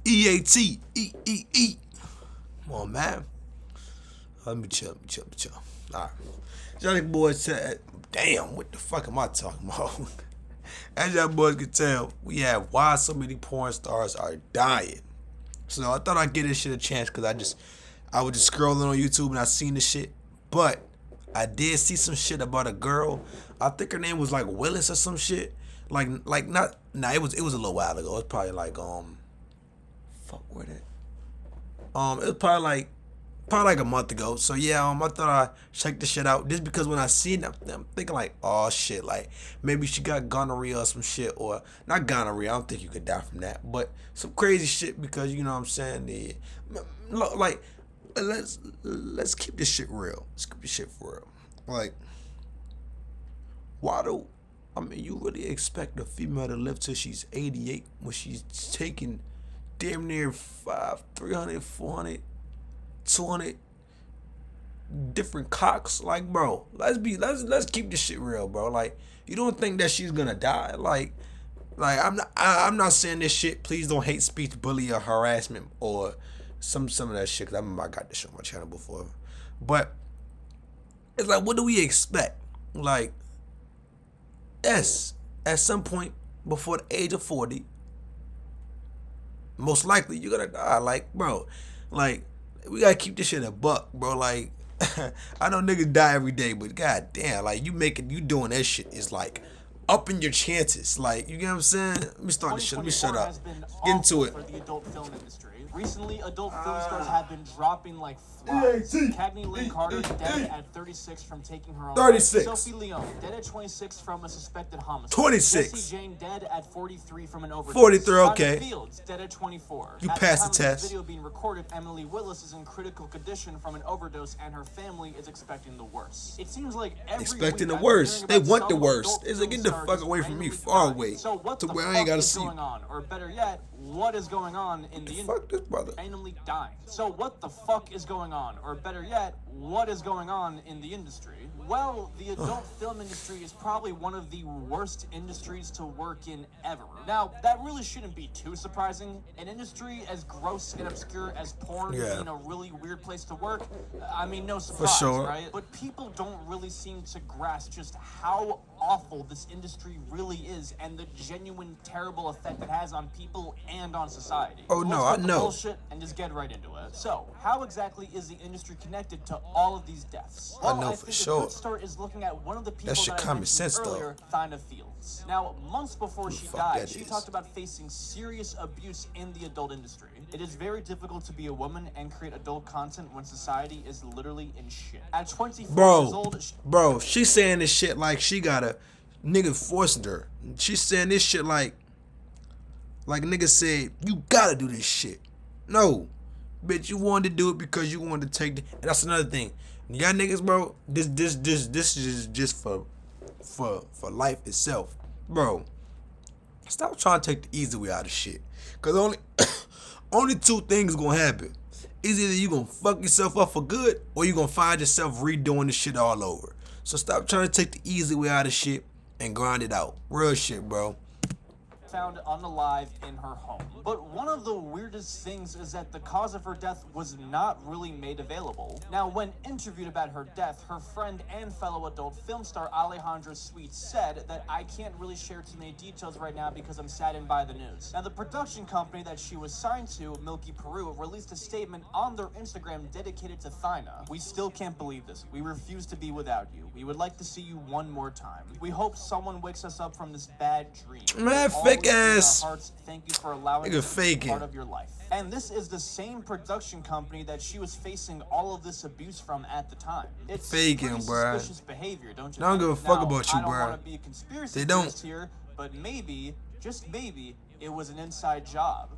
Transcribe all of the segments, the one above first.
EAT. E. Come on, man. Let me chill. All right. Johnny boy said, damn, what the fuck am I talking about? As y'all boys can tell, we have why so many porn stars are dying. So I thought I'd give this shit a chance because I was just scrolling on YouTube and I seen this shit. But I did see some shit about a girl. I think her name was like Willis or some shit. Like not nah, it was a little while ago. It was probably like fuck where that? It was probably like a month ago. So yeah, I thought I'd check this shit out. Just because when I seen it, I'm thinking like, oh shit, like maybe she got gonorrhea or some shit, or not gonorrhea. I don't think you could die from that, but some crazy shit because you know what I'm saying. Like let's keep this shit real. Let's keep this shit for real. Like, why do you really expect a female to live till she's 88 when she's taking damn near 300, 400, 200 different cocks? Like, bro, let's keep this shit real, bro. Like, you don't think that she's gonna die? Like I'm not saying this shit. Please don't hate speech, bully, or harassment, or some of that shit. Cause I remember I got this shit on my channel before, but it's like, what do we expect? Like, yes, at some point before the age of 40, most likely you're gonna die. Like, bro, like, we gotta keep this shit a buck, bro. Like, I know niggas die every day, but god damn, like, you doing that shit is like upping your chances. Like, you get what I'm saying? Let me start this shit. Let me shut up. Get into it. For the adult film industry. Recently, adult film stars have been dropping like flies. Cagney Lynn Carter dead at 36 from taking her own 36. life. Sophie Leon dead at 26 from a suspected homicide. 26. Jesse Jane dead at 43 from an overdose. 43, Donna okay. Fields dead at 24. You At passed the the time of test. this video being recorded, Emily Willis is in critical condition from an overdose, and her family is expecting the worst. It seems like every Expecting week the I'm worst. hearing They about want the some worst. adult It's like, film get the star fuck just away from me, randomly far dying. away. So what To the where I fuck ain't gotta is see going on? Or better yet, what is going on in the industry? Fuck this brother. Randomly dying. So what the fuck is going on? Or better yet, what is going on in the industry? Well, the adult film industry is probably one of the worst industries to work in ever. Now, that really shouldn't be too surprising. An industry as gross and obscure as porn being a really weird place to work, I mean, no surprise, sure. right? But people don't really seem to grasp just how awful this industry really is and the genuine terrible effect it has on people and on society. Oh, So no, let's I cut the know. bullshit and just get right into it. So, how exactly is the industry connected to all of these deaths? I know Well, for think sure. a good start is looking at one of the people shit that I common mentioned sense, though. earlier, Thyna Fields. Now, months before she fuck died, that she is. talked about facing serious abuse in the adult industry. It is very difficult to be a woman and create adult content when society is literally in shit. At 24 years old, Bro, she's saying this shit like she got a nigga forcing her. She's saying this shit like nigga said, you gotta do this shit. No. Bitch, you wanted to do it because you wanted to take the, and that's another thing. Y'all niggas, bro, this is just for life itself. Bro, stop trying to take the easy way out of shit. Cause only two things gonna happen. It's either you gonna fuck yourself up for good, or you gonna find yourself redoing the shit all over. So stop trying to take the easy way out of shit and grind it out. Real shit, bro. found unalive in her home. But one of the weirdest things is that the cause of her death was not really made available. Now, when interviewed about her death, her friend and fellow adult film star Alejandra Sweet said that I can't really share too many details right now because I'm saddened by the news. Now, the production company that she was signed to, Milky Peru, released a statement on their Instagram dedicated to Thyna. We still can't believe this. We refuse to be without you. We would like to see you one more time. We hope someone wakes us up from this bad dream. Man, Always fake in our ass. hearts, thank you for allowing Nigga us to be faking. part of your life. And this is the same production company that she was facing all of this abuse from at the time. It's Faking, pretty bruh. suspicious behavior, don't you They don't think? give a fuck Now, about you, I don't bruh. want to be a conspiracy They don't. theorist here, but maybe, just maybe, it was an inside job.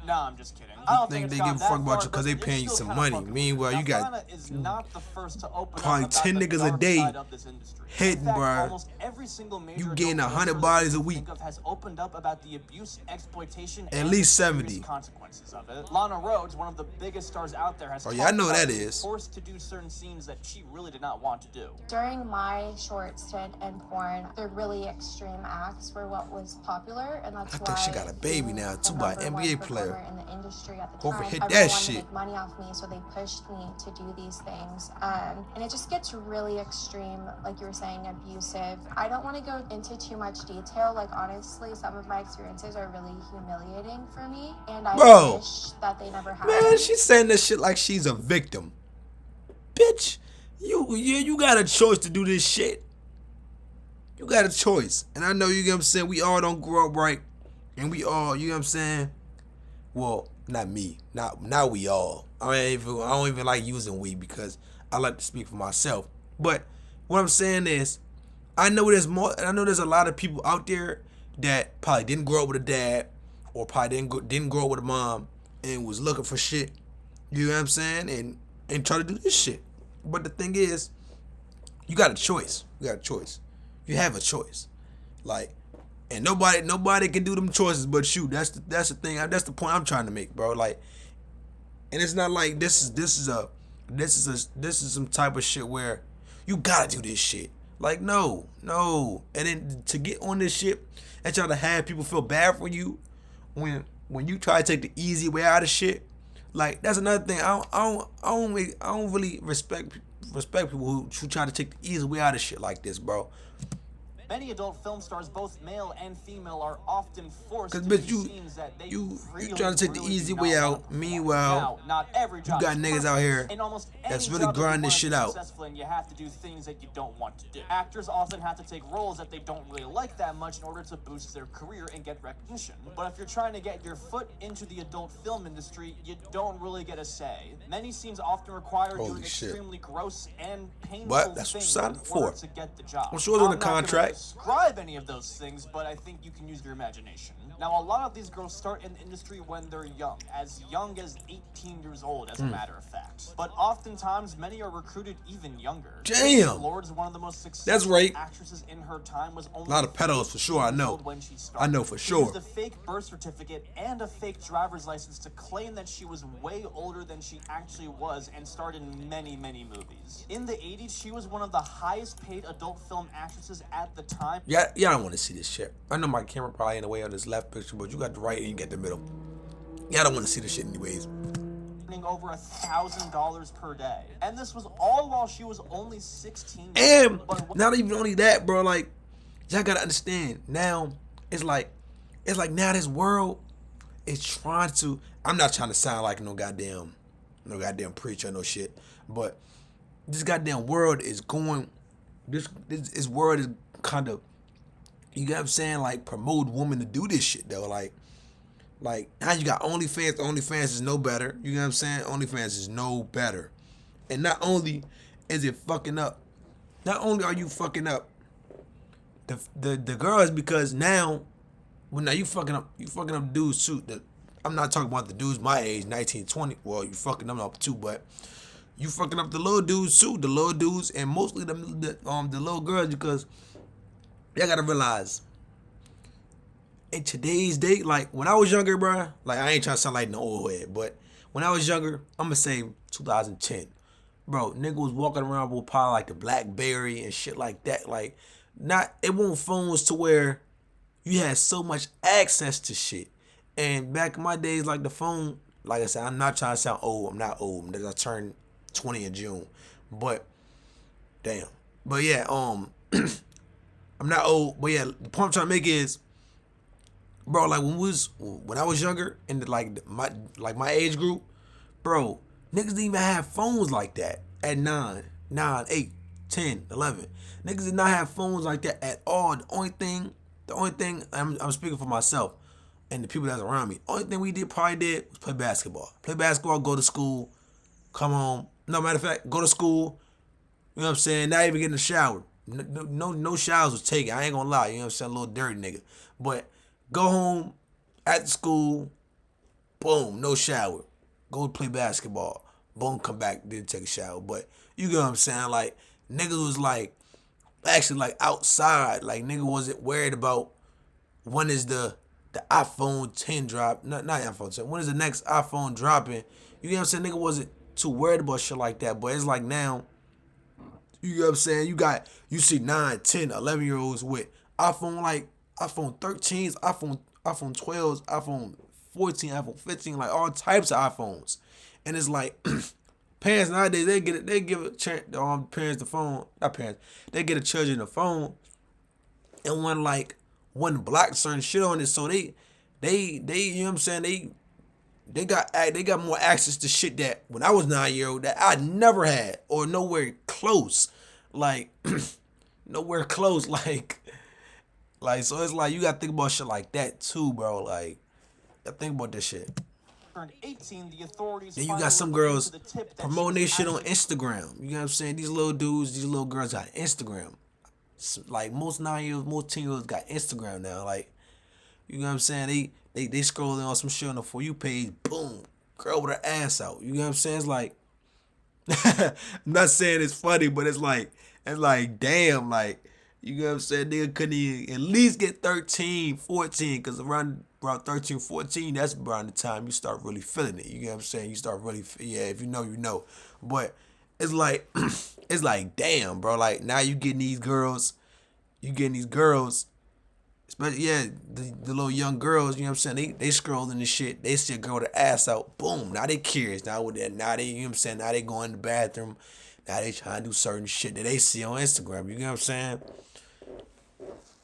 No, I'm just kidding. I don't Think it's they gone give a that fuck about far, you 'cause but they it's paying you still some kinda money. fucking Meanwhile, weird. you got Now, Thyna is not the first to open probably up about 10 the niggas a dark day side of this industry. hitting, In fact, bruh. almost every single major You adult getting film 100 star that bodies you a can week. think of has opened up about the abuse, exploitation, At and least the serious 70. consequences of it. Lana Rhoades, one of the biggest stars out there, has Oh yeah, I know talked that about being is. forced to do certain scenes that she really did not want to do. During my short stint in porn, the really extreme acts were what was popular, and that's I why think she got a baby being now too the by an number NBA one player. performer in the industry at the Hopefully time, hit everyone that wanted to shit. make money off me, so they pushed me to do these things. And it just gets really extreme, like you were saying, abusive. I don't want to go into too much detail. Like, honestly, some of my experiences are really humiliating for me, and I Bro, wish that they never man, happened. she's saying this shit like she's a victim. Bitch, you got a choice to do this shit. You got a choice. And I know, you get what I'm saying, we all don't grow up right. And we all, you know what I'm saying? Well, not me. Not we all. I don't even like using we because I like to speak for myself. But what I'm saying is, I know there's a lot of people out there that probably didn't grow up with a dad or probably didn't grow up with a mom and was looking for shit. You know what I'm saying? And try to do this shit. But the thing is, you got a choice. You got a choice. You have a choice. Like, and nobody can do them choices but you. That's the thing. That's the point I'm trying to make, bro. Like, and it's not like this is some type of shit where you gotta do this shit. Like, no. And then to get on this shit and try to have people feel bad for you when you try to take the easy way out of shit. Like, that's another thing. I don't really respect people who try to take the easy way out of shit like this, bro. Many adult film stars, both male and female, are often forced to Cause bitch, do scenes that they you really, trying to take the really easy do way not out. want to perform. Meanwhile, Now, not every job got is niggas perfect. out here In almost that's any really job, if you grinding this want to shit be out. successful, and you have to do things that you don't want to do. Actors often have to take roles that they don't really like that much in order to boost their career and get recognition. But if you're trying to get your foot into the adult film industry, you don't really get a say. Many scenes often require Holy doing shit. extremely gross and painful But that's what things you in signed up order for. to get the job. I'm sure it's on the I'm not gonna contract. describe any of those things, but I think you can use your imagination. Now, a lot of these girls start in the industry when they're young as 18 years old, as a matter of fact. But oftentimes, many are recruited even younger. Damn. Lord's one of the most successful That's right. actresses in her time, was only A lot of pedos for sure, I 15 years know. old when she started. I know for She sure. used a fake birth certificate and a fake driver's license to claim that she was way older than she actually was and starred in many, many movies. In the 80s, she was one of the highest paid adult film actresses at the time. Y'all don't want to see this shit. I know my camera probably in the way on this left picture, but you got the right and you got the middle. Y'all don't want to see this shit anyways. Earning over $1,000 per day, and this was all while she was only 16. And But not even only that, bro. Like, y'all gotta understand. Now it's like now this world is trying to. I'm not trying to sound like no goddamn preacher, no shit. But this goddamn world is going. This world is kind of. You get what I'm saying? Like, promote women to do this shit though. Like now you got OnlyFans. OnlyFans is no better. You know what I'm saying? OnlyFans is no better. And not only is it fucking up, not only are you fucking up the girls, because now you fucking up dudes too. I'm not talking about the dudes my age, 19, 20. Well, you fucking them up too, but you fucking up the little dudes too. The little dudes and mostly the little girls, because y'all gotta realize, in today's day, like when I was younger, bro, like I ain't trying to sound like no old head, but when I was younger, I'm gonna say 2010, bro, nigga was walking around with probably like the BlackBerry and shit like that. Like, it wasn't phones to where you had so much access to shit. And back in my days, like the phone, like I said, I'm not trying to sound old. I'm not old. I turned 20 in June, but damn. But yeah, I'm not old. But yeah, the point I'm trying to make is, bro, like when I was younger and my age group, bro, niggas didn't even have phones like that at 9, 8, 10, 11. Niggas did not have phones like that at all. The only thing I'm speaking for myself and the people that's around me. Only thing we probably did was play basketball. Go to school, come home. No, matter of fact, go to school. You know what I'm saying? Not even get in the shower. No showers was taken. I ain't gonna lie. You know what I'm saying? A little dirty nigga. But go home after school. Boom, no shower. Go play basketball. Boom, come back, didn't take a shower. But you get what I'm saying? Like, niggas was like, actually like outside. Like, nigga wasn't worried about when is the the iPhone 10 drop. Not iPhone 10. When is the next iPhone dropping? You know what I'm saying? Nigga wasn't too worried about shit like that. But it's like now, you know what I'm saying? You see 9, 10, 11-year-olds with iPhone 13s, iPhone 12s, iPhone 14, iPhone 15, like all types of iPhones. And it's like parents nowadays they give parents the phone, not parents, they get a charger in the phone and one block certain shit on it, so they you know what I'm saying, they got more access to shit that when I was 9 year old that I never had or nowhere close. Like nowhere close. Like so it's like you gotta think about shit like that too, bro. Like I think about this shit. Turned 18, the authorities Then you got some girls promoting their shit on Instagram. You know what I'm saying? These little dudes, these little girls got Instagram. Like most 9-year-olds, most 10-year-olds got Instagram now. Like, you know what I'm saying? They scrolling on some shit on the For You page. Boom, girl with her ass out. You know what I'm saying? It's like, I'm not saying it's funny, but it's like damn, like, you know what I'm saying? Nigga couldn't even at least get 13, 14, because around 13, 14, that's around the time you start really feeling it. You know what I'm saying? You start really, if you know, you know. But it's like, it's like, damn, bro. Like, now you getting these girls, especially, the little young girls, you know what I'm saying? They scrolling the shit. They see a girl with her ass out. Boom. Now they curious. Now they, you know what I'm saying? Now they go in the bathroom. Now they trying to do certain shit that they see on Instagram. You know what I'm saying?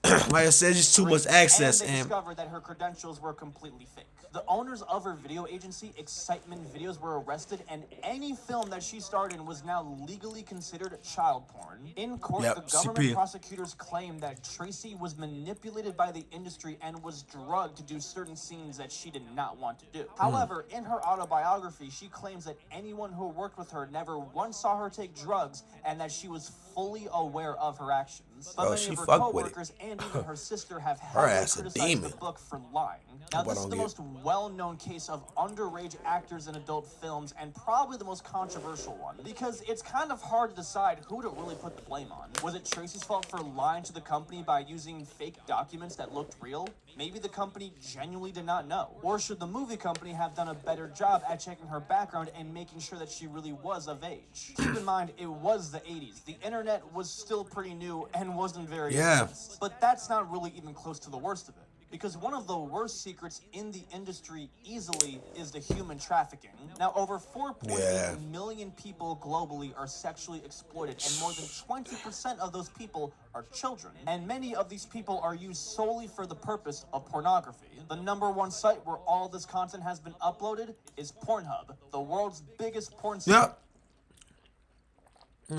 Like I said, just too much access. And they discovered that her credentials were completely fake. The owners of her video agency, Excitement Videos, were arrested, and any film that she starred in was now legally considered child porn. In court, the government prosecutors claimed that Tracy was manipulated by the industry and was drugged to do certain scenes that she did not want to do. However, in her autobiography, she claims that anyone who worked with her never once saw her take drugs and that she was fully aware of her actions. But many of her co-workers and even her sister have heavily criticized the book for lying. Now, this is the most well-known case of underage actors in adult films, and probably the most controversial one, because it's kind of hard to decide who to really put the blame on. Was it Tracy's fault for lying to the company by using fake documents that looked real? Maybe the company genuinely did not know. Or should the movie company have done a better job at checking her background and making sure that she really was of age? Keep in mind, it was the 80s. The internet was still pretty new and wasn't very advanced. But that's not really even close to the worst of it. Because one of the worst secrets in the industry easily is the human trafficking. Now, over 4.8 million people globally are sexually exploited, and more than 20% of those people are children. And many of these people are used solely for the purpose of pornography. The #1 site where all this content has been uploaded is Pornhub, the world's biggest porn site. Yep.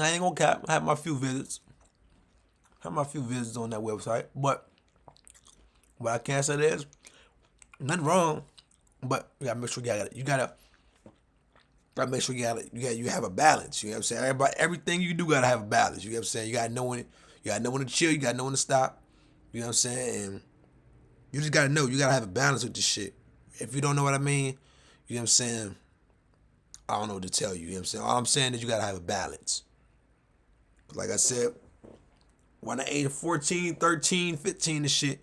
I ain't gonna cap. I had my few visits. On that website, but what I can say is nothing wrong, but you gotta make sure you gotta make sure you have a balance. You know what I'm saying? Everything you do gotta have a balance. You know what I'm saying? You gotta know when to chill. You gotta know when to stop. You know what I'm saying? And you just gotta know. You gotta have a balance with this shit. If you don't know what I mean, you know what I'm saying? I don't know what to tell you. You know what I'm saying? All I'm saying is you gotta have a balance. Like I said, when the age of 14, 13, 15 and shit.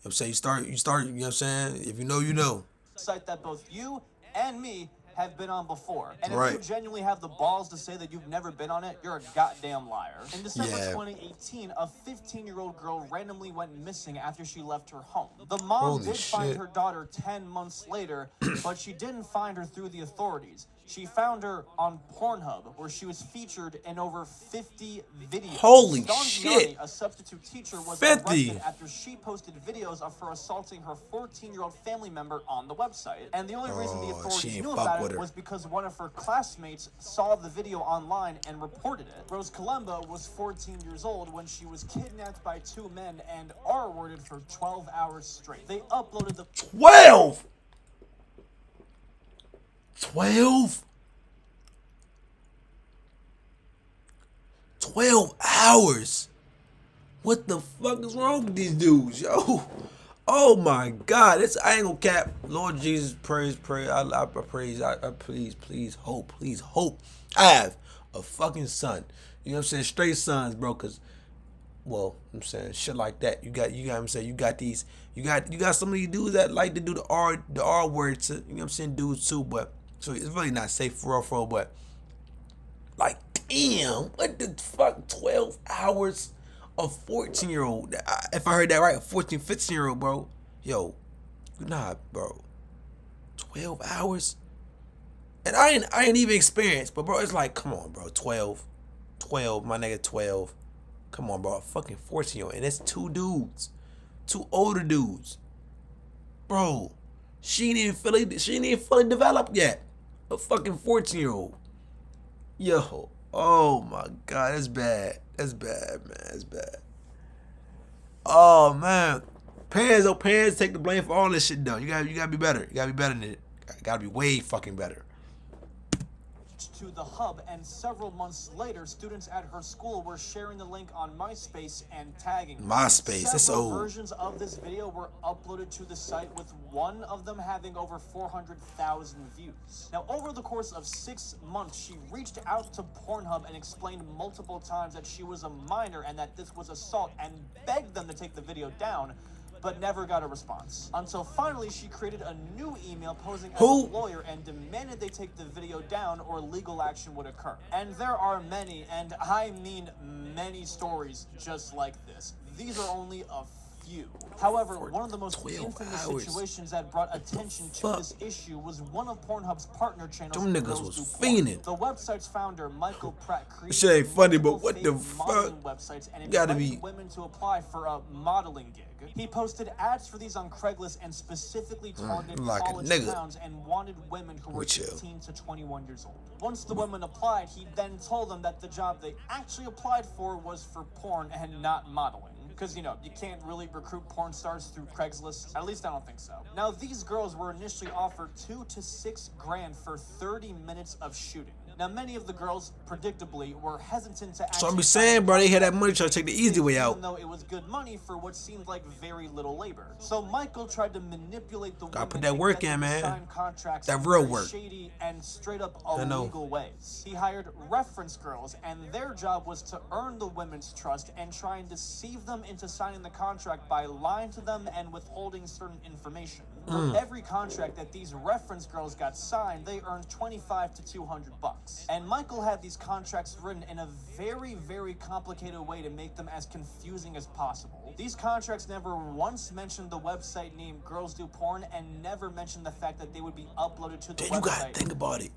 You know what I'm saying? You start, you know what I'm saying? If you know, you know. Site that both you and me have been on before. And if you genuinely have the balls to say that you've never been on it, you're a goddamn liar. In December 2018, a 15-year-old girl randomly went missing after she left her home. The mom did find her daughter 10 months later, but she didn't find her through the authorities. She found her on Pornhub, where she was featured in over 50 videos. Holy shit! A substitute teacher was arrested after she posted videos of her assaulting her 14-year-old family member on the website. And the only reason the authorities knew about it was because one of her classmates saw the video online and reported it. Rose Colombo was 14 years old when she was kidnapped by 2 men and R-worded for 12 hours straight. They uploaded the 12 hours. What the fuck is wrong with these dudes, yo? Oh my God, I ain't gonna cap. Lord Jesus, praise. I praise. I please hope. I have a fucking son. You know what I'm saying? Straight sons, bro. Cause Well, I'm saying shit like that. You got what I'm saying, you got some of these dudes that like to do the R word to, you know what I'm saying, dudes too, but so it's really not safe for real, but like damn, what the fuck, 12 hours of 14-year-old. If I heard that right, a 14, 15-year-old, bro. Yo, nah, bro. 12 hours? And I ain't even experienced, but bro, it's like, come on, bro, 12, my nigga, 12. Come on, bro, a fucking 14-year-old, and it's two dudes, two older dudes, bro. She ain't even fully developed yet. A fucking 14-year-old. Yo, oh my god, that's bad. That's bad, man. That's bad. Oh man, parents take the blame for all this shit though. You gotta be better. You gotta be better than it. Gotta be way fucking better. To the hub, and several months later, students at her school were sharing the link on MySpace and tagging her. MySpace, that's Several old. versions of this video were uploaded to the site, with one of them having over 400,000 views. Now, over the course of 6 months, she reached out to Pornhub and explained multiple times that she was a minor and that this was assault, and begged them to take the video down, but never got a response. Until finally, she created a new email posing as a lawyer and demanded they take the video down or legal action would occur. And there are many, and I mean many, stories just like this. These are only a few. However, one of the most infamous situations that brought attention to this issue was one of Pornhub's partner channels. Them niggas was fiending. The website's founder, Michael Pratt, created shit ain't funny, but what the modeling fuck? websites and Gotta invited be women to apply for a modeling gig. He posted ads for these on Craigslist and specifically targeted like a college nigga. towns and wanted women who were With you. 18 to 21 years old. Once the women applied, he then told them that the job they actually applied for was for porn and not modeling. Because, you know, you can't really recruit porn stars through Craigslist. At least I don't think so. Now, these girls were initially offered $2 to $6 grand for 30 minutes of shooting. Now, many of the girls, predictably, were hesitant to So I'm be saying, bro, they had that money trying to take the easy way out. even though it was good money for what seemed like very little labor. So Michael tried to manipulate the Gotta women put that work in, and get them to man. sign contracts That in real very work. shady and straight up I know. illegal ways. He hired reference girls, and their job was to earn the women's trust and try and deceive them into signing the contract by lying to them and withholding certain information. For every contract that these reference girls got signed, they earned $25 to $200. And Michael had these contracts written in a very, very complicated way to make them as confusing as possible. These contracts never once mentioned the website name Girls Do Porn, and never mentioned the fact that they would be uploaded to the Then website. you gotta think about it.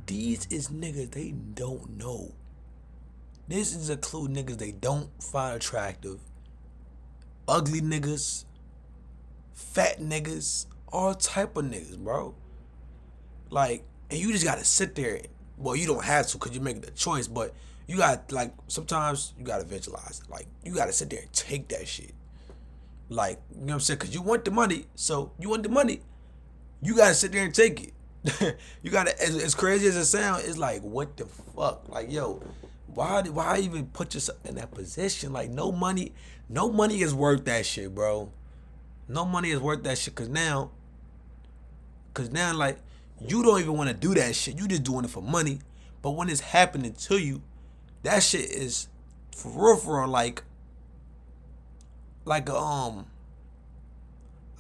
These is niggas they don't know. This is include niggas they don't find attractive. Ugly niggas. Fat niggas. All type of niggas, bro. Like, and you just gotta sit there. Well, you don't have to because you're making the choice, but you got, like, sometimes you gotta visualize it. Like, you gotta sit there and take that shit. Like, you know what I'm saying? Because you want the money. So, you want the money. You gotta sit there and take it. You gotta, as crazy as it sounds, it's like, what the fuck? Like, yo, why even put yourself in that position? Like, no money is worth that shit, bro. No money is worth that shit, cause now, like, you don't even want to do that shit. You just doing it for money. But when it's happening to you, that shit is for real, like a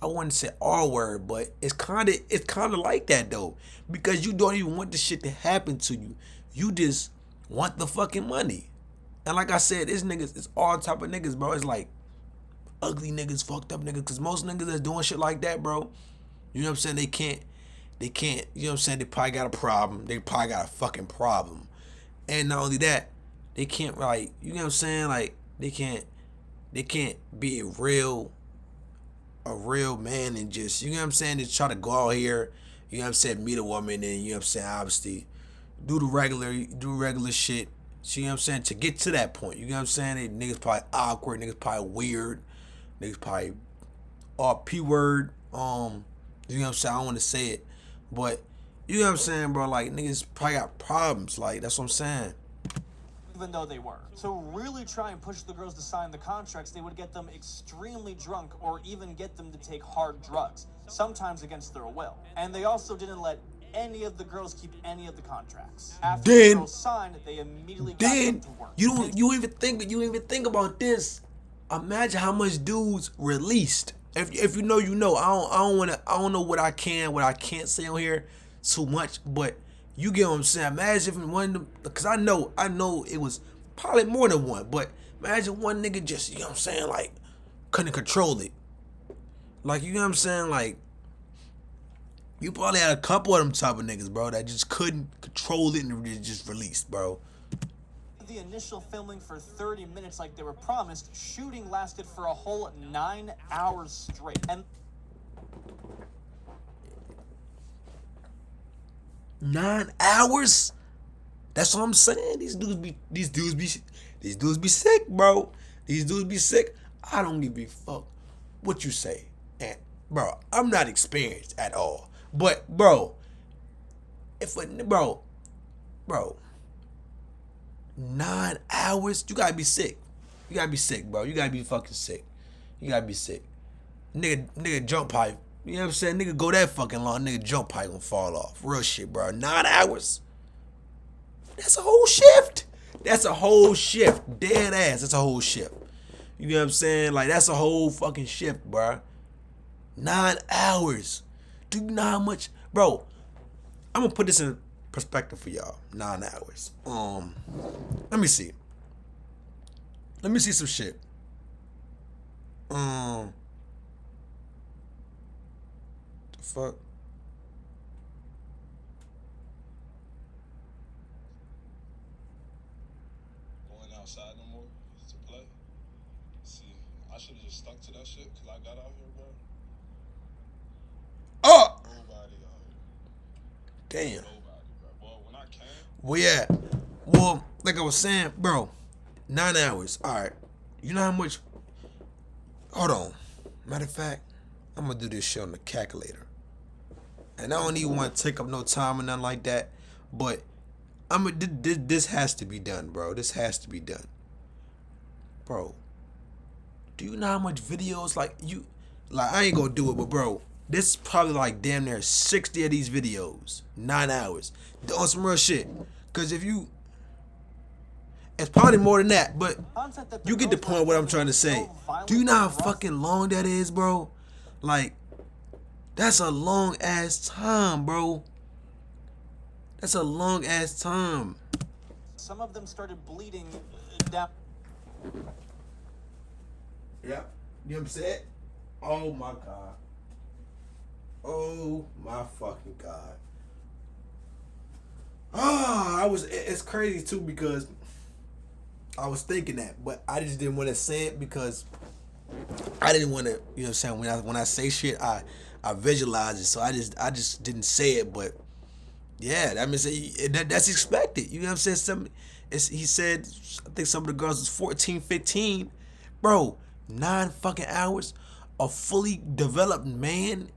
I wouldn't say R word, but it's kind of like that though, because you don't even want the shit to happen to you. You just want the fucking money. And like I said, this niggas, it's all type of niggas, bro. It's like ugly niggas, fucked up niggas, because most niggas that's doing shit like that, bro, you know what I'm saying, they can't, you know what I'm saying, they probably got a problem. They probably got a fucking problem. And not only that, they can't, like, you know what I'm saying, like, they can't be a real man and just, you know what I'm saying, just try to go out here, you know what I'm saying, meet a woman and, you know what I'm saying, obviously do regular shit. So, you know what I'm saying, to get to that point, you know what I'm saying, they, niggas probably awkward, niggas probably weird, niggas probably all P-word, you know what I'm saying, I don't want to say it, but, you know what I'm saying, bro, like, niggas probably got problems, like, that's what I'm saying. Even though they were. To really try and push the girls to sign the contracts, they would get them extremely drunk or even get them to take hard drugs, sometimes against their will. And they also didn't let any of the girls keep any of the contracts. After Then- the girls signed, they immediately got Then them to work. you even think about this. Imagine how much dudes released. If you know, you know. I don't know what I can't say on here too much, but you get what I'm saying. Imagine if one, because I know it was probably more than one, but imagine one nigga just, you know what I'm saying, like couldn't control it. Like, you know what I'm saying, like you probably had a couple of them type of niggas, bro, that just couldn't control it and just released, bro. The initial filming for 30 minutes like they were promised, shooting lasted for a whole 9 hours straight. And 9 hours? That's what I'm saying. These dudes be sick, bro. These dudes be sick. I don't give a fuck what you say. And bro, I'm not experienced at all. But bro, bro, 9 hours? You gotta be sick. You gotta be sick, bro. You gotta be fucking sick. You gotta be sick. Nigga jump pipe. You know what I'm saying? Nigga go that fucking long, nigga jump pipe gonna fall off. Real shit, bro. 9 hours? That's a whole shift. That's a whole shift. Dead ass. That's a whole shift. You know what I'm saying? Like, that's a whole fucking shift, bro. 9 hours. Do you know how much? Bro, I'm gonna put this in perspective for y'all. 9 hours. Let me see. Let me see some shit. The fuck? Going outside no more to play. See, I should have just stuck to that shit because I got out here, bro. Oh! Nobody out here. Damn. Nobody, bro. Well, when I came, Well, yeah. Well, like I was saying, bro, 9 hours. All right. You know how much? Hold on. Matter of fact, I'm going to do this shit on the calculator. And I don't even want to take up no time or nothing like that. But this has to be done, bro. This has to be done. Bro, do you know how much videos, like, I ain't going to do it, but, bro, this is probably like damn near 60 of these videos. 9 hours. On some real shit. Because it's probably more than that, but you get the point of what I'm trying to say. Do you know how fucking long that is, bro? Like, that's a long ass time, bro. That's a long ass time. some of them started bleeding down. Yeah. You know what I'm saying? Oh my God. Oh my fucking God. It's crazy too because I was thinking that, but I just didn't want to say it because I didn't want to, you know what I'm saying, when I say shit, I visualize it, so I just didn't say it, but yeah, that means that's expected. You know what I'm saying? He said, I think some of the girls was 14, 15. Bro, 9 fucking hours, a fully developed man,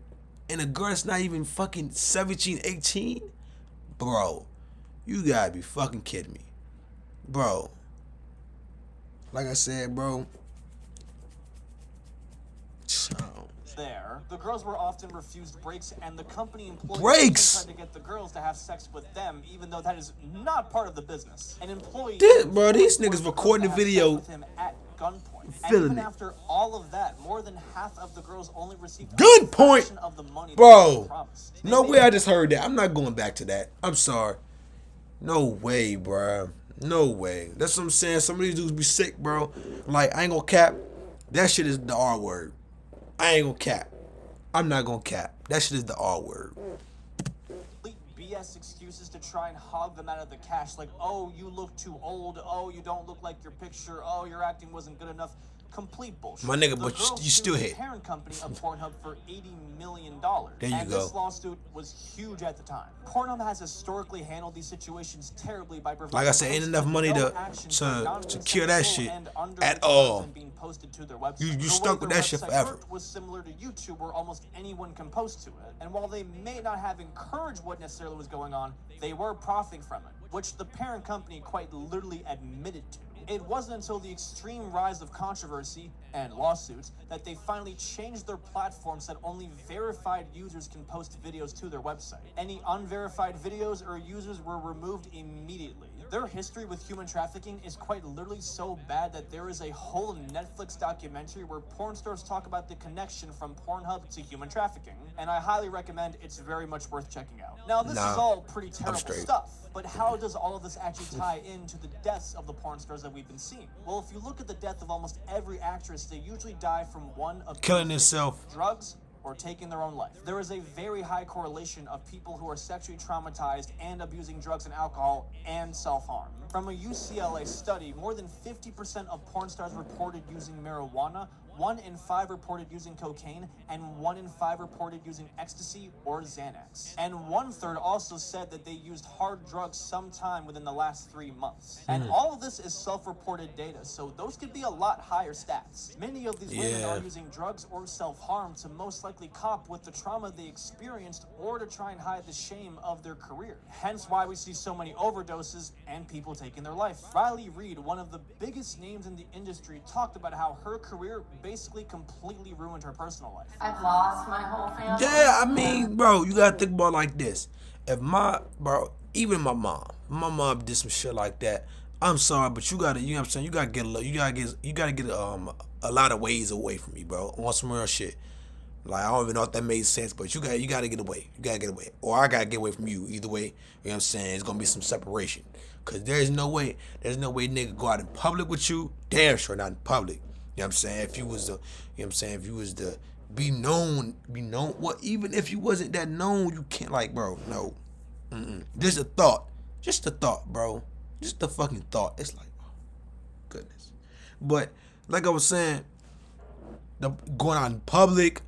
and a girl that's not even fucking 17, 18? Bro, you gotta be fucking kidding me. Bro, like I said, bro. There, the girls were often refused breaks, and the company employees Breaks? tried to get the girls to have sex with them, even though that is not part of the business. An employee, Bro, these niggas recording the video, with him at gunpoint. And feeling even it. after all of that, more than half of the girls only received Gunpoint? a fraction of the money Bro, they were promised. They no made way I just heard that. I'm not going back to that. I'm sorry. No way, bro. No way. That's what I'm saying. Some of these dudes be sick, bro. Like, I ain't gonna cap. That shit is the R word. I ain't gonna cap. I'm not gonna cap. That shit is the R word. complete BS excuses to try and hog them out of the cash, like, oh, you look too old, oh, you don't look like your picture, oh, your acting wasn't good enough. Complete bullshit. My nigga, The but girls you still sued hit. the parent company of Pornhub for $80 million. There you and go. this lawsuit was huge at the time. Pornhub has historically handled these situations terribly by providing Like I said, ain't hosts enough with money no to action for cure that non-consensual shit and underage at all. content being posted to their website. You The stuck way with their that shit website forever. worked was similar to YouTube, where almost anyone can post to it. And while they may not have encouraged what necessarily was going on, they were profiting from it, which the parent company quite literally admitted to. It wasn't until the extreme rise of controversy and lawsuits that they finally changed their platform so that only verified users can post videos to their website. Any unverified videos or users were removed immediately. Their history with human trafficking is quite literally so bad that there is a whole Netflix documentary where porn stars talk about the connection from Pornhub to human trafficking, and I highly recommend. It's very much worth checking out. Now, this is all pretty terrible stuff, but how does all of this actually tie into the deaths of the porn stars that we've been seeing? Well, if you look at the death of almost every actress, they usually die from one of killing themselves, drugs, or taking their own life. There is a very high correlation of people who are sexually traumatized and abusing drugs and alcohol and self-harm. From a UCLA study, more than 50% of porn stars reported using marijuana, 1 in 5 reported using cocaine, and 1 in 5 reported using ecstasy or Xanax. And 1/3 also said that they used hard drugs sometime within the last 3 months. And all of this is self-reported data, so those could be a lot higher stats. Many of these women are using drugs or self-harm to most likely cope with the trauma they experienced or to try and hide the shame of their career. Hence why we see so many overdoses and people taking their life. Riley Reid, one of the biggest names in the industry, talked about how her career basically completely ruined her personal life. I've lost my whole family. Yeah, I mean, bro, you gotta think about it like this. If even my mom did some shit like that, I'm sorry, but you gotta, you know what I'm saying, you gotta get a lot of ways away from me, bro, on some real shit. Like, I don't even know if that made sense, but you gotta get away. You gotta get away. Or I gotta get away from you. Either way, you know what I'm saying, it's gonna be some separation. Cause there's no way nigga go out in public with you. Damn sure not in public. You know what I'm saying? If you was the, you know what I'm saying, if you was the be known, well, even if you wasn't that known, you can't, like, bro, no. Just a thought, bro. Just a fucking thought. It's like, oh, goodness. But like I was saying, going out in public,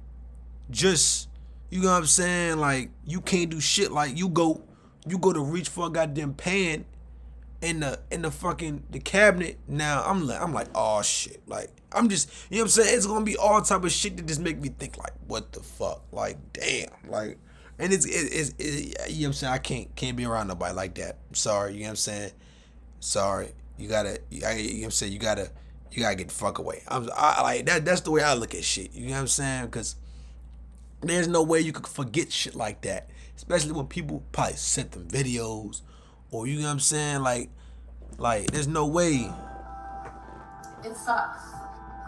just, you know what I'm saying, like, you can't do shit. Like, you go to reach for a goddamn pan in the fucking the cabinet. Now I'm like, oh shit. Like, I'm just, you know what I'm saying, it's gonna be all type of shit that just make me think, like, what the fuck? Like, damn. Like, and it's you know what I'm saying, I can't be around nobody like that. I'm sorry, you know what I'm saying? Sorry. You know what I'm saying, you gotta get the fuck away. I like that's the way I look at shit. You know what I'm saying? Because there's no way you could forget shit like that. Especially when people probably sent them videos, or, you know what I'm saying, like there's no way. It sucks.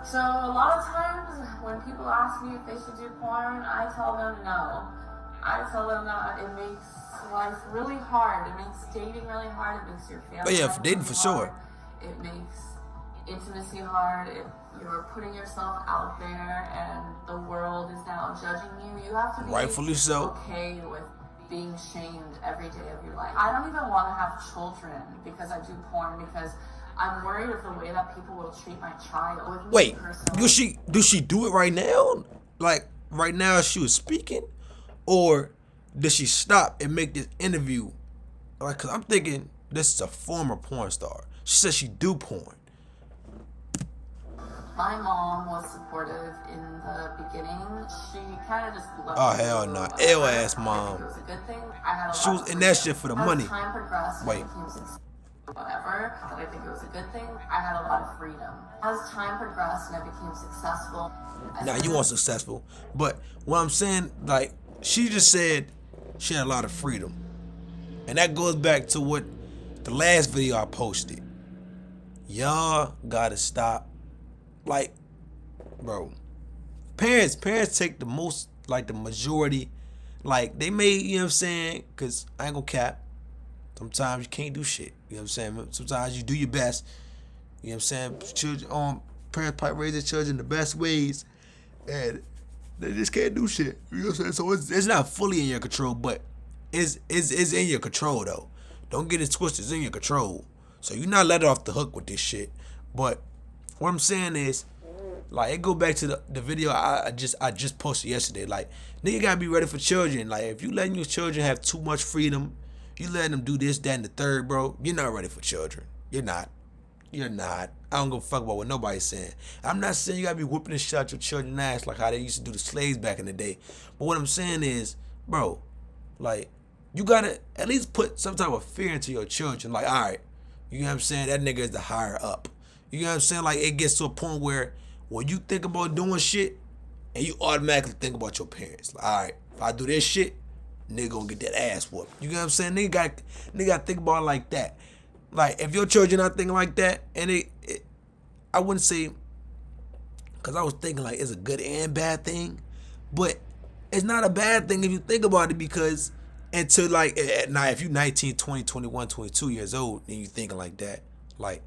So a lot of times when people ask me if they should do porn, I tell them no. I tell them that it makes life really hard. It makes dating really hard. It makes your family But yeah, for dating, really for sure. hard. It makes intimacy hard. You're putting yourself out there, and the world is now judging you. You have to be Rightfully so. okay with being shamed every day of your life. I don't even want to have children because I do porn, because I'm worried of the way that people will treat my child. Wait, does she do it right now? Like, right now she was speaking? Or does she stop and make this interview? Like, cause I'm thinking this is a former porn star. She says she do porn. My mom was supportive in the beginning. She kind of just loved Oh, hell no. Ill ass mom. It was a good thing. I had a She lot was of in that shit for the freedom. money. As time progressed, Wait. I became successful, whatever. But I think it was a good thing. I had a lot of freedom. As time progressed and I became successful. Now, you weren't successful. But what I'm saying, like, she just said she had a lot of freedom. And that goes back to what the last video I posted. Y'all gotta stop. Like, bro, parents take the most, like, the majority. Like, they may, you know what I'm saying, because I ain't gonna cap. Sometimes you can't do shit. You know what I'm saying? Sometimes you do your best. You know what I'm saying? Children, parents probably raise their children the best ways, and they just can't do shit. You know what I'm saying? So it's not fully in your control, but it's in your control, though. Don't get it twisted. It's in your control. So you're not let off the hook with this shit. But what I'm saying is, like, it go back to the video I just posted yesterday. Like, nigga gotta be ready for children. Like, if you letting your children have too much freedom, you letting them do this, that, and the third, bro, you're not ready for children. You're not. I don't give a fuck about what nobody's saying. I'm not saying you gotta be whooping the shit out your children's ass like how they used to do the slaves back in the day. But what I'm saying is, bro, like, you gotta at least put some type of fear into your children. Like, all right, you know what I'm saying? That nigga is the higher up. You know what I'm saying? Like, it gets to a point where when you think about doing shit, and you automatically think about your parents. Like, all right, if I do this shit, nigga gonna get that ass whooped. You know what I'm saying? Nigga got to think about it like that. Like, if your children not thinking like that, and I wouldn't say, because I was thinking like it's a good and bad thing, but it's not a bad thing if you think about it, because until like, now if you 19, 20, 21, 22 years old, and you thinking like that, like,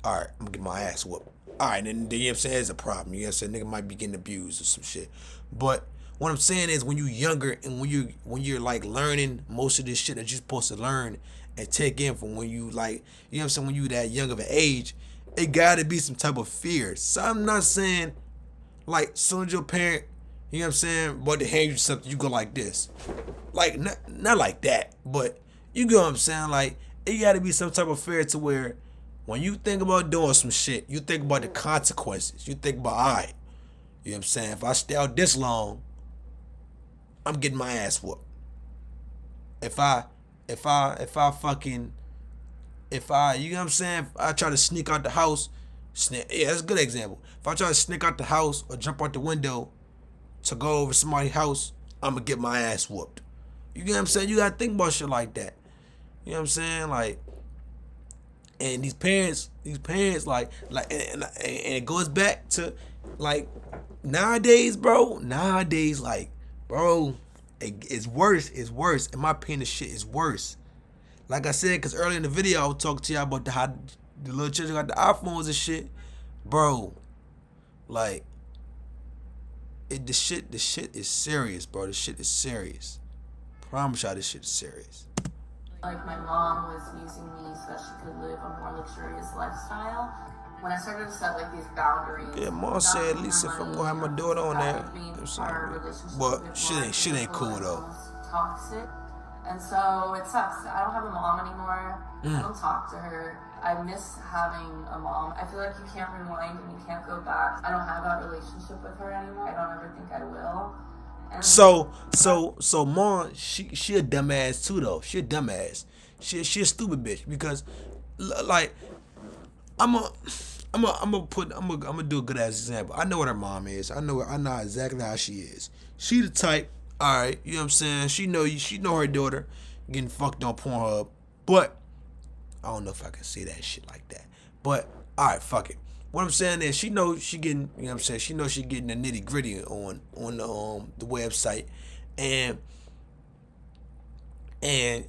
all right, I'm gonna get my ass whooped. All right, and you know what I'm saying, it's a problem. You know what I'm saying? Nigga might be getting abused or some shit. But what I'm saying is, when you're younger and when you're like learning most of this shit that you're supposed to learn and take in from when you like, you know what I'm saying, when you that young of an age, it gotta be some type of fear. So I'm not saying like soon as your parent, you know what I'm saying, about to hand you something, you go like this. Like, not like that, but you get what I'm saying? Like, it gotta be some type of fear to where when you think about doing some shit, you think about the consequences. You think about, all right, you know what I'm saying, if I stay out this long, I'm getting my ass whooped. If I fucking, you know what I'm saying, if I try to sneak out the house, yeah, that's a good example. If I try to sneak out the house or jump out the window to go over somebody's house, I'm gonna get my ass whooped. You know what I'm saying? You gotta think about shit like that. You know what I'm saying? Like, and these parents, like, and it goes back to, like, nowadays, like, bro, it's worse. In my opinion, the shit is worse. Like I said, because earlier in the video, I was talking to y'all about how the little children got the iPhones and shit. Bro, like, the shit is serious, bro. The shit is serious. Promise y'all, this shit is serious. Like, my mom was using me so that she could live a more luxurious lifestyle. When I started to set like these boundaries, yeah, mom said at least if I'm gonna have my daughter on there, but shit ain't cool though. Toxic, and so it sucks. I don't have a mom anymore. I don't talk to her. I miss having a mom. I feel like you can't rewind and you can't go back. I don't have that relationship with her anymore. I don't ever think I will. And So mom, she a dumbass too though. She a dumbass. She a stupid bitch, because like I'm gonna do a good ass example. I know what her mom is. I know exactly how she is. She the type, all right, you know what I'm saying? She know her daughter getting fucked on Pornhub, but I don't know if I can say that shit like that. But all right, fuck it. What I'm saying is, she knows she getting, you know what I'm saying, she knows she getting the nitty gritty on the website, and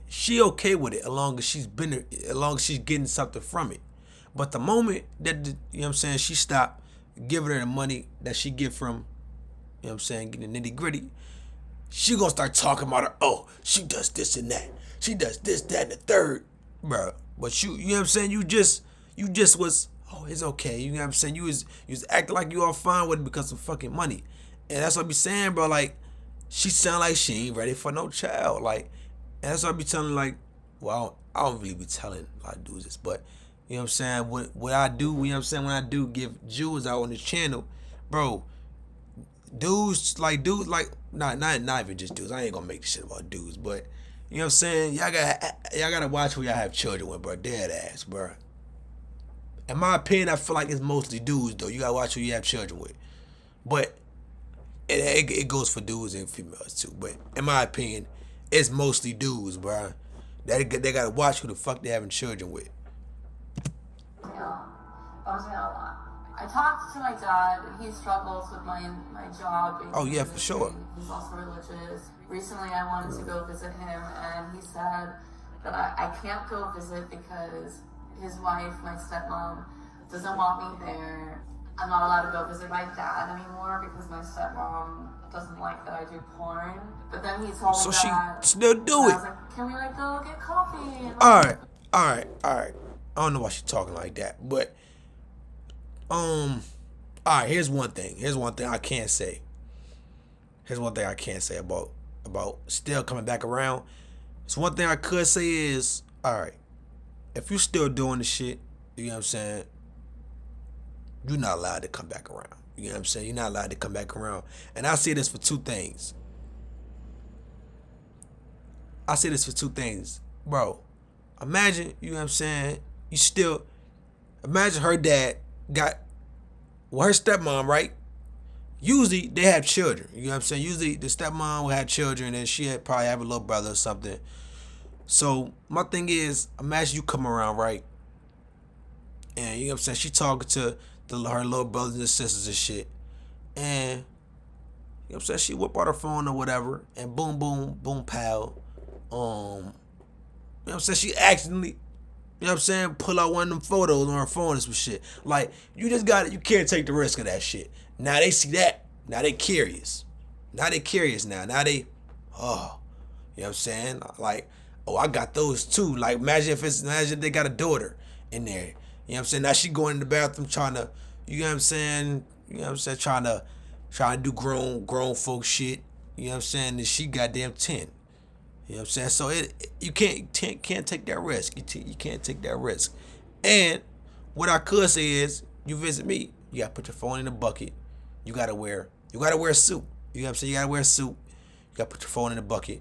she okay with it as long as she's getting something from it. But the moment that you know what I'm saying, she stopped giving her the money that she get from, you know what I'm saying, getting the nitty gritty, she gonna start talking about her. Oh, she does this and that. She does this, that, and the third, bro. But you know what I'm saying, you just was, oh, it's okay. You know what I'm saying? You was acting like you all fine with it because of fucking money. And that's what I be saying, bro. Like, she sound like she ain't ready for no child. Like, and that's what I be telling, like, well, I don't really be telling a lot of dudes this, but you know what I'm saying? What I do, you know what I'm saying, when I do give jewels out on this channel, bro, dudes like, not even just dudes. I ain't gonna make this shit about dudes, but you know what I'm saying? Y'all gotta watch who y'all have children with, bro. Dead ass, bro. In my opinion, I feel like it's mostly dudes, though. You gotta watch who you have children with. But it goes for dudes and females, too. But in my opinion, it's mostly dudes, bro. They gotta watch who the fuck they having children with. Yeah, bums me out a lot. I talked to my dad, and he struggles with my job. Oh, yeah, for sure. He's also religious. Recently, I wanted to go visit him, and he said that I can't go visit because his wife, my stepmom, doesn't want me there. I'm not allowed to go visit my dad anymore because my stepmom doesn't like that I do porn. But then he told me So that. she still do it. I was like, can we like go get coffee? And All right. I don't know why she talking like that, but all right. Here's one thing I can't say. About still coming back around. So one thing I could say is, all right, if you still doing the shit, you know what I'm saying, you're not allowed to come back around. You know what I'm saying? You're not allowed to come back around. And I say this for two things. Bro, imagine, you know what I'm saying, you still, Imagine her dad got, well, her stepmom, right? Usually they have children. You know what I'm saying? Usually the stepmom will have children and she had probably have a little brother or something. So my thing is, imagine you come around, right? And you know what I'm saying? She talking to her little brothers and sisters and shit. And you know what I'm saying? She whip out her phone or whatever. And boom, boom, boom, pow. You know what I'm saying? She accidentally, you know what I'm saying, pull out one of them photos on her phone and some shit. Like, you just got it. You can't take the risk of that shit. Now they see that. Now they curious. Now they curious now. Now they, oh, you know what I'm saying? Like, oh, I got those too. Like, imagine if they got a daughter in there. You know what I'm saying? Now she going in the bathroom trying to, you know what I'm saying? You know what I'm saying? Trying to do grown folk shit. You know what I'm saying? And she goddamn 10. You know what I'm saying? So you can't take that risk. You can't take that risk. And what I could say is, you visit me, you gotta put your phone in the bucket. You gotta wear a suit. You know what I'm saying? You gotta wear a suit. You gotta put your phone in the bucket.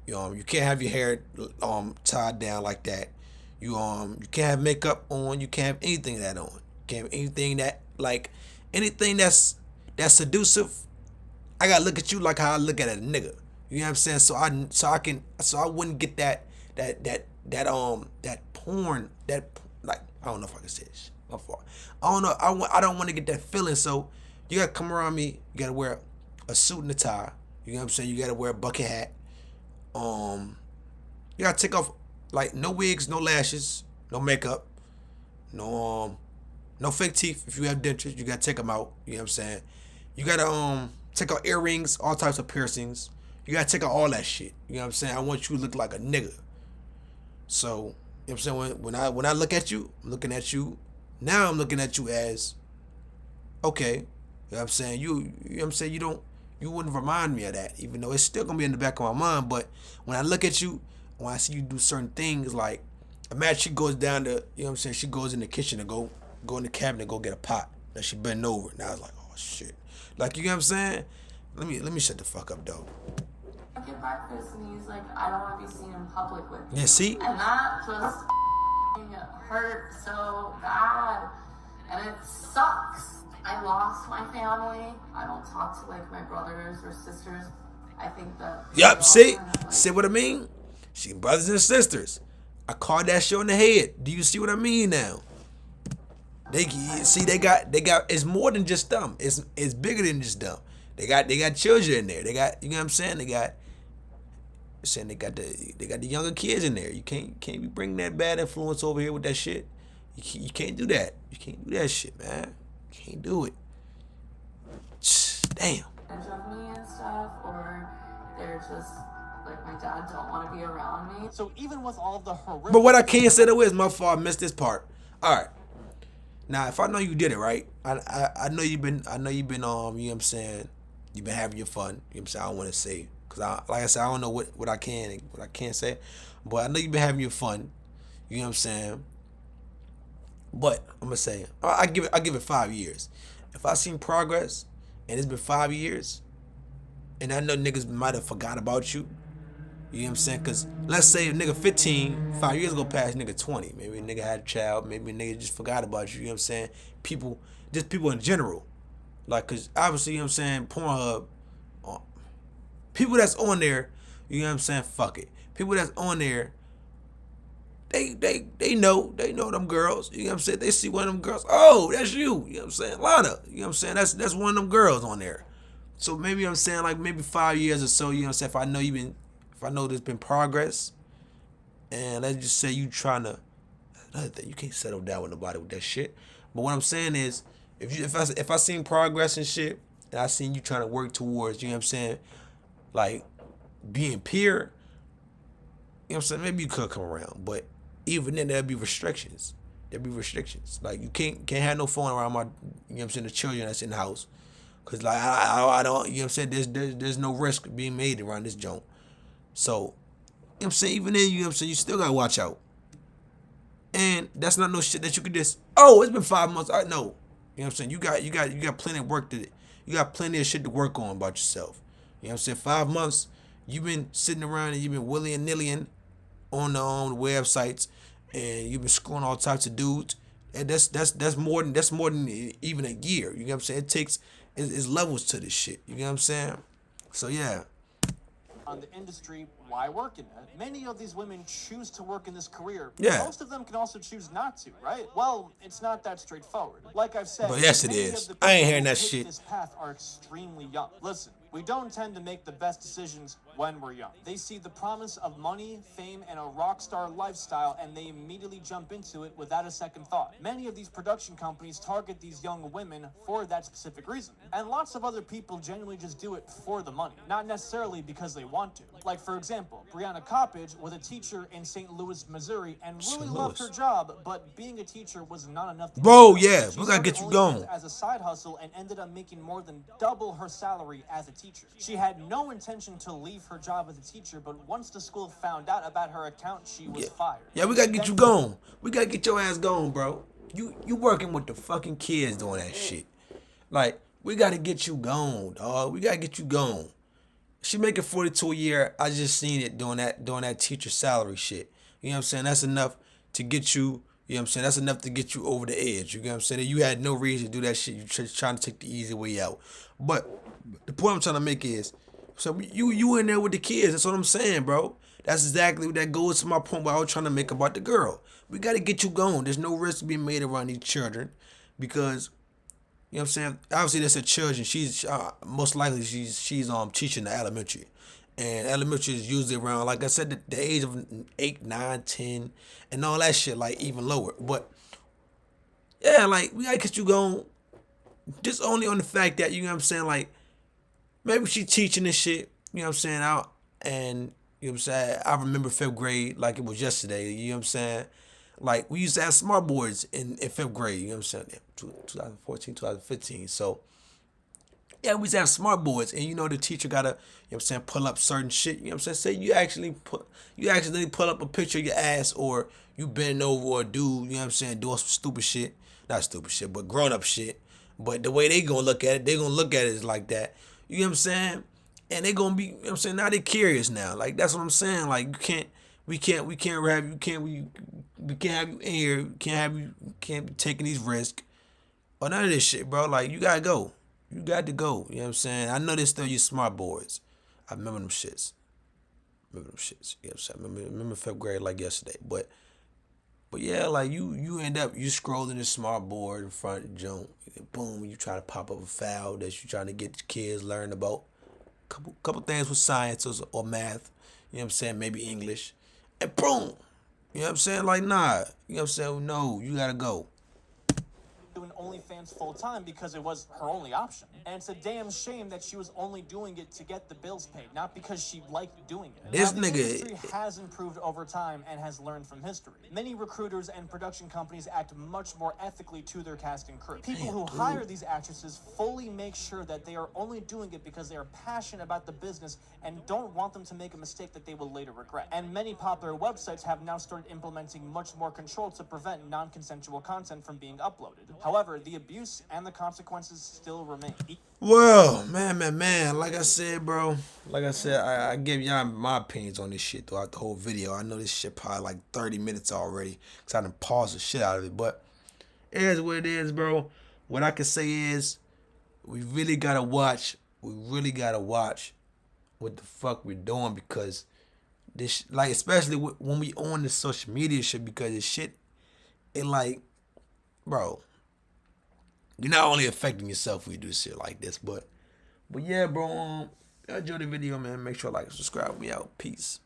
You can't have your hair tied down like that. You can't have makeup on. You can't have anything of that on. You can't have anything that, like, anything that's seductive. I gotta look at you like how I look at a nigga. You know what I'm saying? So I wouldn't get that porn, like, I don't know if I can say this. My fault. I don't know. I don't want to get that feeling. So you gotta come around me. You gotta wear a suit and a tie. You know what I'm saying? You gotta wear a bucket hat. You gotta take off, like, no wigs, no lashes, no makeup, no fake teeth. If you have dentures, you gotta take them out. You know what I'm saying? You gotta take out earrings, all types of piercings. You gotta take out all that shit. You know what I'm saying? I want you to look like a nigga. So, you know what I'm saying? When I look at you, I'm looking at you. Now I'm looking at you as, okay. You know what I'm saying? You know what I'm saying? You wouldn't remind me of that, even though it's still gonna be in the back of my mind. But when I look at you, when I see you do certain things, like, imagine she goes down to, you know what I'm saying? She goes in the kitchen and go in the cabinet and go get a pot. Now she bend over. Now I was like, oh shit. Like, you know what I'm saying? Let me shut the fuck up, though. I get breakfast and he's like, I don't want to be seen in public with you. Yeah, see? And that just hurt so bad. And it sucks. I lost my family. I don't talk to, like, my brothers or sisters. I think that... Yup, see? See what I mean? She brothers and sisters. I called that shit on the head. Do you see what I mean now? They got it's more than just them. It's bigger than just them. They got children in there. They got, you know what I'm saying? They got the younger kids in there. You can't be bringing that bad influence over here with that shit. You can't do that. You can't do that shit, man. You can't do it. Damn. Of me and stuff, or they're just like, my dad don't want to be around me. So even with all of the horrific... But what I can say though is, my fault, I missed this part. All right. Now, if I know you did it, right? I know you've been, you know what I'm saying? You've been having your fun. You know what I'm saying? I don't want to say, because like I said, I don't know what I can and what I can't say. But I know you've been having your fun. You know what I'm saying? But I'm gonna say, I give it 5 years. If I seen progress and it's been 5 years, and I know niggas might have forgot about you. You know what I'm saying? Because let's say a nigga 15, 5 years ago past nigga 20. Maybe a nigga had a child. Maybe a nigga just forgot about you. You know what I'm saying? People in general. Like, because obviously, you know what I'm saying, Pornhub, people that's on there, you know what I'm saying, fuck it. People that's on there, they know them girls. You know what I'm saying? They see one of them girls. Oh, that's you. You know what I'm saying? Lana. You know what I'm saying? That's one of them girls on there. So maybe, you know what I'm saying, like maybe 5 years or so, you know what I'm saying, if I know there's been progress, and let's just say you trying to, another thing, you can't settle down with nobody with that shit. But what I'm saying is, if I seen progress and shit, and I seen you trying to work towards, you know what I'm saying, like being pure, you know what I'm saying, maybe you could come around. But even then, there'll be restrictions. Like, you can't have no phone around my, you know what I'm saying, the children that's in the house. Cause like I don't, you know what I'm saying, there's no risk being made around this joint. So, you know what I'm saying, even then, you know what I'm saying, you still gotta watch out. And that's not no shit that you could just, oh, it's been 5 months. I know. You know what I'm saying? You got plenty of work you got plenty of shit to work on about yourself. You know what I'm saying? 5 months, you've been sitting around and you've been willy and nillying on the websites, and you've been screwing all types of dudes, And that's more than even a year. You know what I'm saying? It takes it's levels to this shit. You know what I'm saying? So yeah. On the industry, why work in it? Many of these women choose to work in this career. Yeah. Most of them can also choose not to, right? Well, it's not that straightforward. Like I've said, But yes, it many is. of the I ain't people hearing who that take shit. This path are extremely young. Listen, we don't tend to make the best decisions when we're young. They see the promise of money, fame, and a rock star lifestyle, and they immediately jump into it without a second thought. Many of these production companies target these young women for that specific reason. And lots of other people genuinely just do it for the money, not necessarily because they want to. Like, for example, Brianna Coppage was a teacher in St. Louis, Missouri, and really loved her job, but being a teacher was not enough to Bro, keep her. yeah, She we gotta get started you OnlyFans going. as a side hustle and ended up making more than double her salary as a teacher. She had no intention to leave her job as a teacher, but once the school found out about her account, she was fired. Yeah, we gotta get you going. We gotta get your ass going, bro. You working with the fucking kids doing that shit. Like, we gotta get you going, dog. We gotta get you going. She making 42 a year. I just seen it doing that teacher salary shit. You know what I'm saying? That's enough to get you. You know what I'm saying? That's enough to get you over the edge. You know what I'm saying? You had no reason to do that shit. You just trying to take the easy way out. But the point I'm trying to make is, so you in there with the kids. That's what I'm saying, bro. That's exactly that goes to my point what I was trying to make about the girl. We got to get you going. There's no risk being made around these children because, you know what I'm saying? Obviously, that's a children. She's most likely she's teaching the elementary. And elementary is usually around, like I said, the age of 8, 9, 10, and all that shit, like even lower. But yeah, like we gotta get you going. Just only on the fact that, you know what I'm saying, like maybe she teaching this shit, you know what I'm saying, out, and you know what I'm saying, I remember 5th grade like it was yesterday, you know what I'm saying, like we used to have smart boards in 5th grade, you know what I'm saying, 2014, 2015, so yeah, we used to have smart boards, and you know the teacher gotta, you know what I'm saying, pull up certain shit, you know what I'm saying, say you accidentally pull up a picture of your ass, or you bend over, or do, you know what I'm saying, doing some stupid shit, not stupid shit, but grown up shit, but the way they gonna look at it, they gonna look at it like that, you know what I'm saying, and they gonna be, you know what I'm saying, now they curious now, like that's what I'm saying, like we can't have you in here, can't be taking these risks, or none of this shit, bro, like you gotta go. You got to go. You know what I'm saying? I know they still use smart boards. I remember them shits. You know what I'm saying? Remember 5th grade like yesterday. But yeah, like you end up, you scrolling the smart board in front of the junk. Boom, you try to pop up a file that you trying to get the kids learn about. Couple things with science or math. You know what I'm saying? Maybe English. And boom. You know what I'm saying? Like, nah. You know what I'm saying? No, you got to go. Doing OnlyFans full time because it was her only option. And it's a damn shame that she was only doing it to get the bills paid, not because she liked doing it. This now, the nigga industry has improved over time and has learned from history. Many recruiters and production companies act much more ethically to their cast and crew. People who hire these actresses fully make sure that they are only doing it because they are passionate about the business and don't want them to make a mistake that they will later regret. And many popular websites have now started implementing much more control to prevent non-consensual content from being uploaded. However, the abuse and the consequences still remain. Well, man, like I said, bro, I give y'all my opinions on this shit throughout the whole video. I know this shit probably like 30 minutes already, because I done paused the shit out of it, but it is what it is, bro. What I can say is, we really gotta watch what the fuck we're doing, because this, like, especially when we on the social media shit, because this shit, it like, bro, you're not only affecting yourself when you do shit like this, but yeah, bro. Enjoy the video, man. Make sure to like and subscribe. We out. Peace.